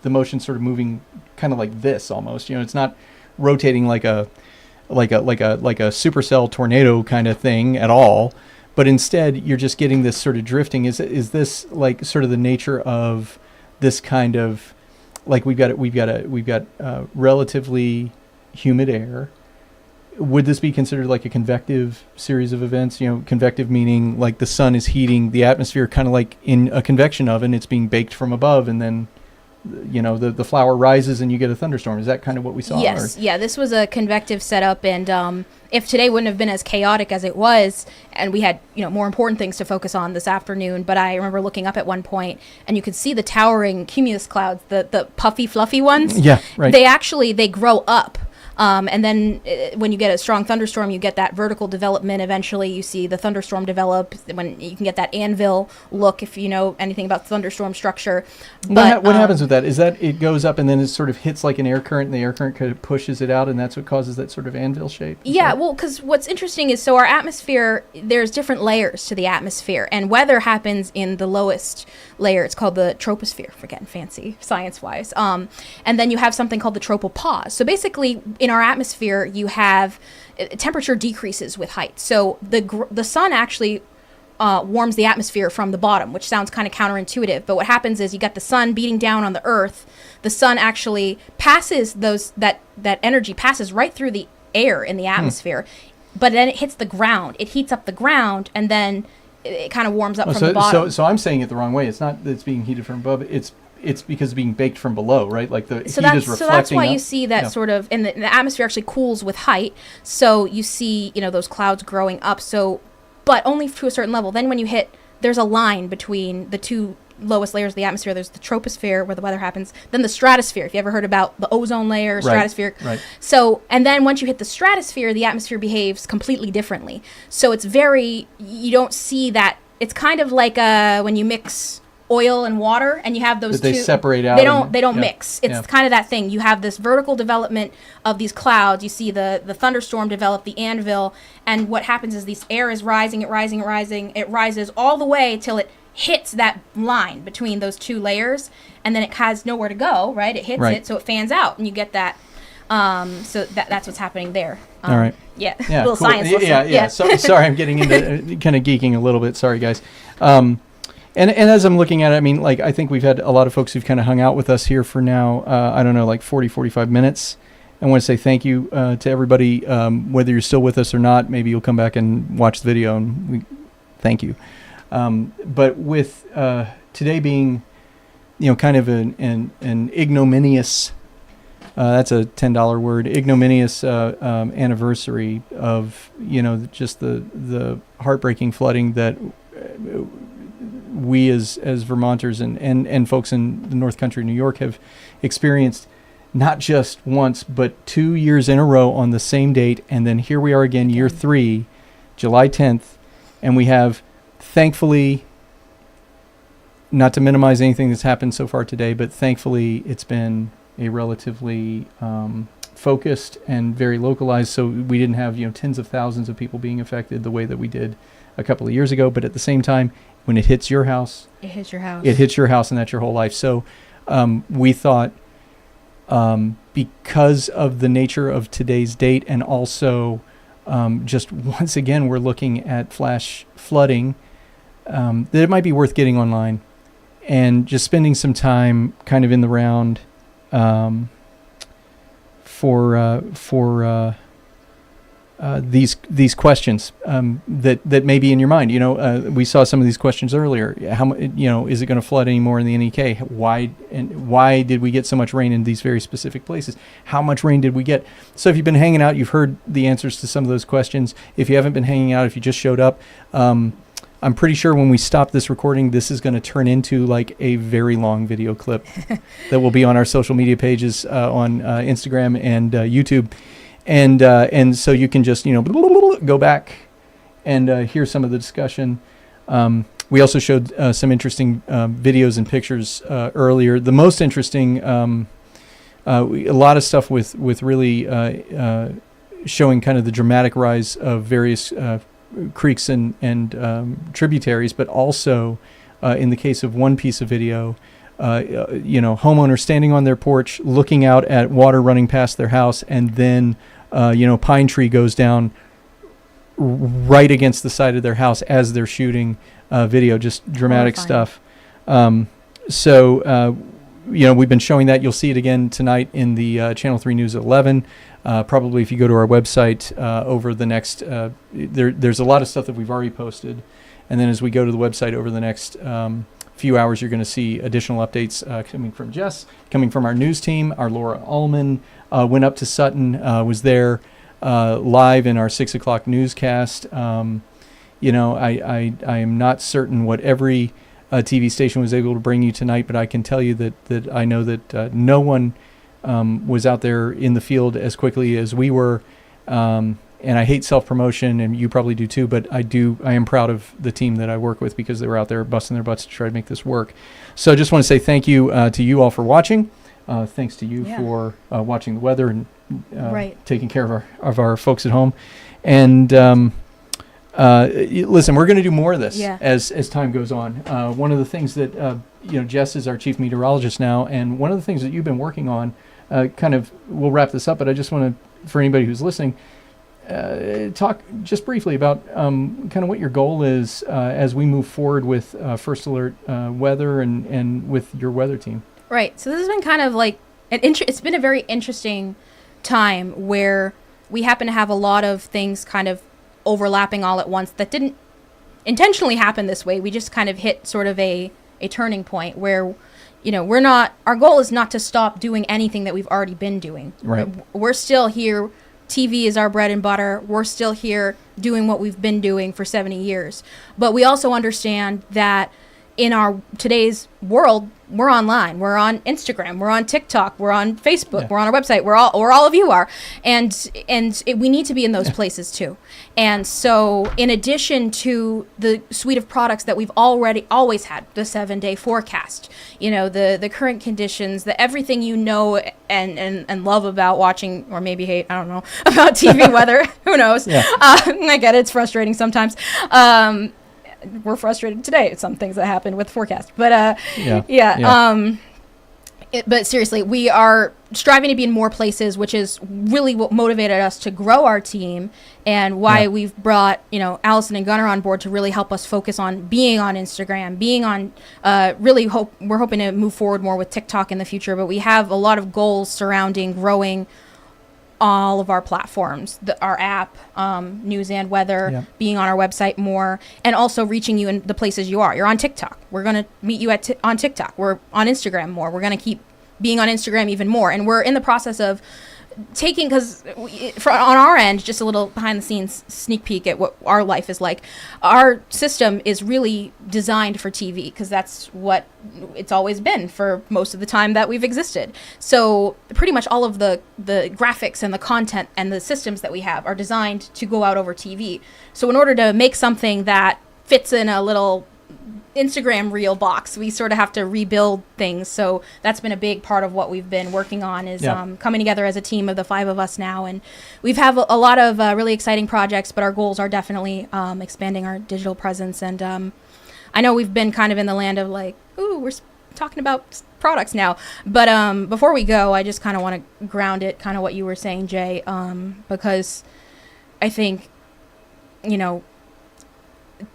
the motion sort of moving kind of like this almost. It's not rotating like a supercell tornado kind of thing at all. But instead, you're just getting this sort of drifting. Is this like sort of the nature of this kind of like we've got relatively humid air? Would this be considered like a convective series of events? Convective meaning like the sun is heating the atmosphere, kind of like in a convection oven. It's being baked from above, and then the flour rises and you get a thunderstorm. Is that kind of what we saw? Yes. Yeah, this was a convective setup, and if today wouldn't have been as chaotic as it was, and we had more important things to focus on this afternoon, but I remember looking up at one point and you could see the towering cumulus clouds, the puffy fluffy ones. Yeah, right. They grow up. And then when you get a strong thunderstorm, you get that vertical development. Eventually, you see the thunderstorm develop. When you can get that anvil look, if you know anything about thunderstorm structure. But what happens with that? Is that it goes up and then it sort of hits like an air current, and the air current kind of pushes it out, and that's what causes that sort of anvil shape? Yeah, well, because what's interesting is our atmosphere, there's different layers to the atmosphere, and weather happens in the lowest layer. It's called the troposphere, for getting fancy science-wise. And then you have something called the tropopause. So basically, in our atmosphere, you have temperature decreases with height. So the sun actually warms the atmosphere from the bottom, which sounds kind of counterintuitive. But what happens is you got the sun beating down on the Earth. The sun actually passes that energy passes right through the air in the atmosphere, but then it hits the ground. It heats up the ground, and then it kind of warms up from the bottom. So I'm saying it the wrong way. It's not that it's being heated from above. It's because it's being baked from below, right? Like the heat is reflecting. So that's why you see that sort of, and the atmosphere actually cools with height. So you see, those clouds growing up. So, but only to a certain level. Then when you hit, there's a line between the two lowest layers of the atmosphere. There's the troposphere where the weather happens. Then the stratosphere. If you ever heard about the ozone layer, stratosphere. Right. So, and then once you hit the stratosphere, the atmosphere behaves completely differently. So it's you don't see that. It's kind of like when you mix oil and water, and you have those two. They separate out. They don't mix. It's kind of that thing. You have this vertical development of these clouds. You see the thunderstorm develop, the anvil, and what happens is this air is rising. It rises all the way till it hits that line between those two layers, and then it has nowhere to go. Right? It hits it, so it fans out, and you get that. So that's what's happening there. All right. Yeah. Little cool. Science. Yeah. So, sorry, I'm getting into kind of geeking a little bit. Sorry, guys. And as I'm looking at it, I mean, like, I think we've had a lot of folks who've kind of hung out with us here for now, I don't know, like 40, 45 minutes. I want to say thank you to everybody, whether you're still with us or not. Maybe you'll come back and watch the video, and we thank you. But with today being, kind of an ignominious, that's a $10 word, ignominious anniversary of, just the heartbreaking flooding that we as Vermonters and folks in the North Country, New York, have experienced not just once, but 2 years in a row on the same date. And then here we are again, year 3, July 10th. And we have, thankfully, not to minimize anything that's happened so far today, but thankfully it's been a relatively focused and very localized, so we didn't have tens of thousands of people being affected the way that we did a couple of years ago. But at the same time, when it hits your house, it hits your house. It hits your house, and that's your whole life. So we thought, because of the nature of today's date, and also just once again we're looking at flash flooding, that it might be worth getting online and just spending some time kind of in the round for these questions that may be in your mind. We saw some of these questions earlier. How is it going to flood anymore in the NEK? Why did we get so much rain in these very specific places? How much rain did we get? So if you've been hanging out, you've heard the answers to some of those questions. If you haven't been hanging out, if you just showed up, I'm pretty sure when we stop this recording, this is going to turn into like a very long video clip that will be on our social media pages on Instagram and YouTube. And so you can just, go back and hear some of the discussion. We also showed some interesting videos and pictures earlier. The most interesting, a lot of stuff with really showing kind of the dramatic rise of various creeks and tributaries, but also in the case of one piece of video, homeowners standing on their porch looking out at water running past their house, and then pine tree goes down right against the side of their house as they're shooting video. Just dramatic stuff. So we've been showing that. You'll see it again tonight in the Channel 3 News at 11. Probably if you go to our website over the next, there's a lot of stuff that we've already posted. And then as we go to the website over the next few hours, you're going to see additional updates coming from Jess, coming from our news team. Our Laura Ullman went up to Sutton, was there live in our 6 o'clock newscast. I am not certain what every TV station was able to bring you tonight, but I can tell you that I know that no one was out there in the field as quickly as we were. And I hate self-promotion, and you probably do too, but I am proud of the team that I work with, because they were out there busting their butts to try to make this work. So I just want to say thank you to you all for watching. Thanks to you for watching the weather and taking care of our folks at home. And listen, we're going to do more of this as time goes on. One of the things that, Jess is our chief meteorologist now, and one of the things that you've been working on, we'll wrap this up, but I just want to, for anybody who's listening, talk just briefly about kind of what your goal is as we move forward with First Alert weather and with your weather team. Right. So this has been kind of like it's been a very interesting time where we happen to have a lot of things kind of overlapping all at once that didn't intentionally happen this way. We just kind of hit sort of a turning point where, our goal is not to stop doing anything that we've already been doing. Right. We're still here. TV is our bread and butter. We're still here doing what we've been doing for 70 years. But we also understand that in our today's world, we're online. We're on Instagram. We're on TikTok. We're on Facebook. We're on our website. Where all of you are, we need to be in those places too. And so, in addition to the suite of products that we've always had, the 7-day forecast, the current conditions, everything and love about watching, or maybe hate, I don't know, about TV weather. Who knows? Yeah. I get it. It's frustrating sometimes. We're frustrated today at some things that happen with forecast, but but seriously, we are striving to be in more places, which is really what motivated us to grow our team, and why we've brought Allison and Gunnar on board to really help us focus on being on Instagram, being on we're hoping to move forward more with TikTok in the future, but we have a lot of goals surrounding growing all of our platforms, our app, news and weather, being on our website more, and also reaching you in the places you are. You're on TikTok. We're going to meet you on TikTok. We're on Instagram more. We're going to keep being on Instagram even more. And we're in the process of taking, because on our end, just a little behind the scenes sneak peek at what our life is like. Our system is really designed for TV, because that's what it's always been for most of the time that we've existed. So pretty much all of the graphics and the content and the systems that we have are designed to go out over TV. So in order to make something that fits in a little Instagram reel box. We sort of have to rebuild things. So that's been a big part of what we've been working on is coming together as a team of the 5 of us now. And we've have a lot of really exciting projects, but our goals are definitely expanding our digital presence. And I know we've been kind of in the land of like, ooh, we're talking about products now. But before we go, I just kind of want to ground it, kind of what you were saying, Jay, because I think, you know,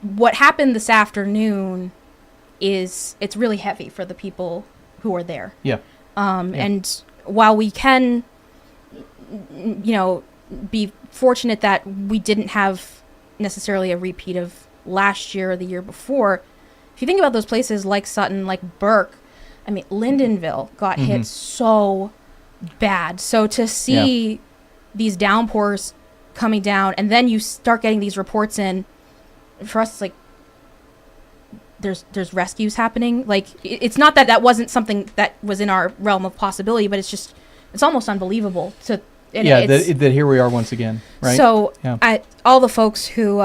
what happened this afternoon it's really heavy for the people who are there. Yeah. And while we can, you know, be fortunate that we didn't have necessarily a repeat of last year or the year before, if you think about those places like Sutton, like Burke, I mean, Lyndonville got hit so bad. So to see these downpours coming down, and then you start getting these reports in, for us, it's like there's rescues happening. Like it's not that wasn't something that was in our realm of possibility, but it's almost unbelievable to that here we are once again, right? So all the folks who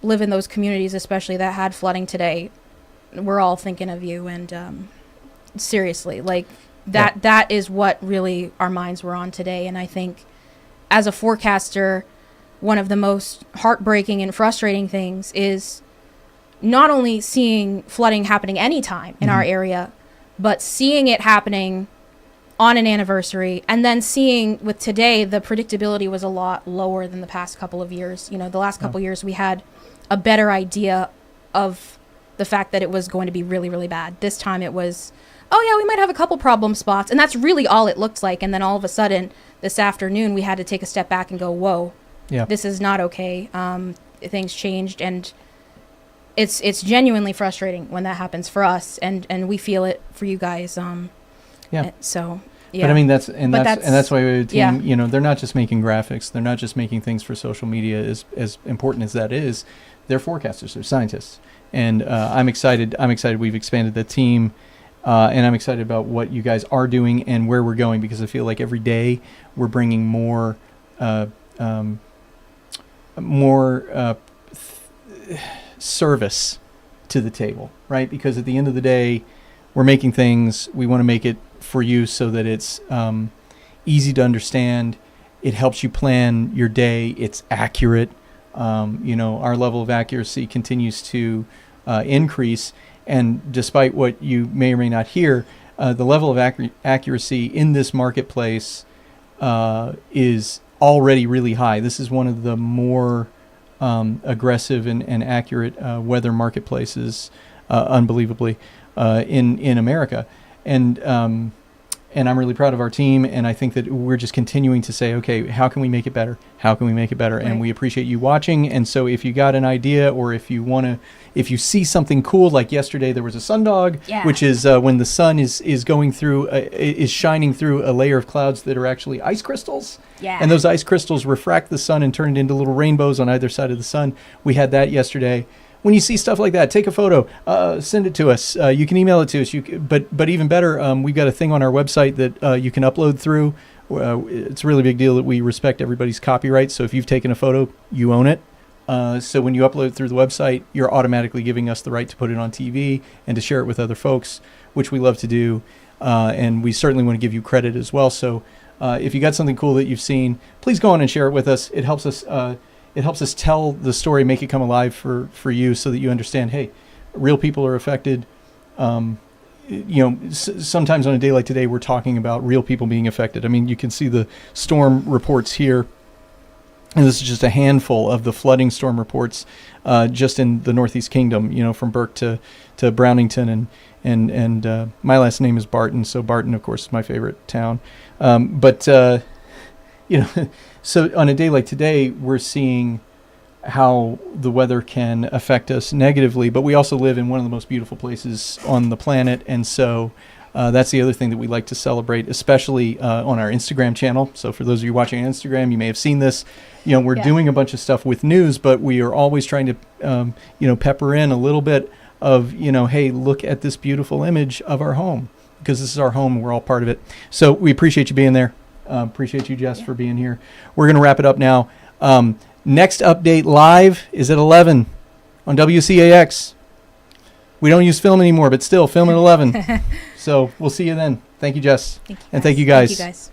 live in those communities, especially that had flooding today, we're all thinking of you. And seriously, like that is what really our minds were on today. And I think as a forecaster, one of the most heartbreaking and frustrating things is not only seeing flooding happening anytime in our area, but seeing it happening on an anniversary, and then seeing with today, the predictability was a lot lower than the past couple of years. You know, the last couple of years we had a better idea of the fact that it was going to be really, really bad. This time it was, oh yeah, we might have a couple problem spots, and that's really all it looked like. And then all of a sudden this afternoon we had to take a step back and go, whoa, this is not okay. Things changed, and it's genuinely frustrating when that happens for us, and we feel it for you guys. So but I mean that's why the team, you know, they're not just making graphics, they're not just making things for social media. As important as that is, they're forecasters, they're scientists, and I'm excited we've expanded the team, and I'm excited about what you guys are doing and where we're going, because I feel like every day we're bringing more service to the table, right? Because at the end of the day, we're making things, we want to make it for you so that it's easy to understand. It helps you plan your day. It's accurate. You know, our level of accuracy continues to increase. And despite what you may or may not hear, the level of accuracy in this marketplace is already really high. This is one of the more aggressive and accurate weather marketplaces, unbelievably, in America. And I'm really proud of our team, and I think that we're just continuing to say, okay, how can we make it better? How can we make it better? Right. And we appreciate you watching. And so if you got an idea, or if you see something cool, like yesterday there was a sundog, which is when the sun is going through, is shining through a layer of clouds that are actually ice crystals. Yeah. And those ice crystals refract the sun and turn it into little rainbows on either side of the sun. We had that yesterday. When you see stuff like that, take a photo, send it to us. You can email it to us. But even better, we've got a thing on our website that you can upload through. It's a really big deal that we respect everybody's copyright. So if you've taken a photo, you own it. So when you upload it through the website, you're automatically giving us the right to put it on TV and to share it with other folks, which we love to do. And we certainly want to give you credit as well. So if you got something cool that you've seen, please go on and share it with us. It helps us. It helps us tell the story, make it come alive for you, so that you understand, hey, real people are affected. You know, sometimes on a day like today, we're talking about real people being affected. I mean, you can see the storm reports here, and this is just a handful of the flooding storm reports just in the Northeast Kingdom, you know, from Burke to Brownington, and my last name is Barton, so Barton, of course, is my favorite town. You know, so on a day like today, we're seeing how the weather can affect us negatively, but we also live in one of the most beautiful places on the planet. And so that's the other thing that we like to celebrate, especially on our Instagram channel. So for those of you watching on Instagram, you may have seen this. You know, we're doing a bunch of stuff with news, but we are always trying to, you know, pepper in a little bit of, you know, hey, look at this beautiful image of our home, because this is our home and we're all part of it. So we appreciate you being there. Appreciate you, Jess, for being here. We're going to wrap it up now. Next update live is at 11 on WCAX. We don't use film anymore, but still, film at 11. So we'll see you then. Thank you, Jess. Thank you, And thank you, Thank guys. you guys.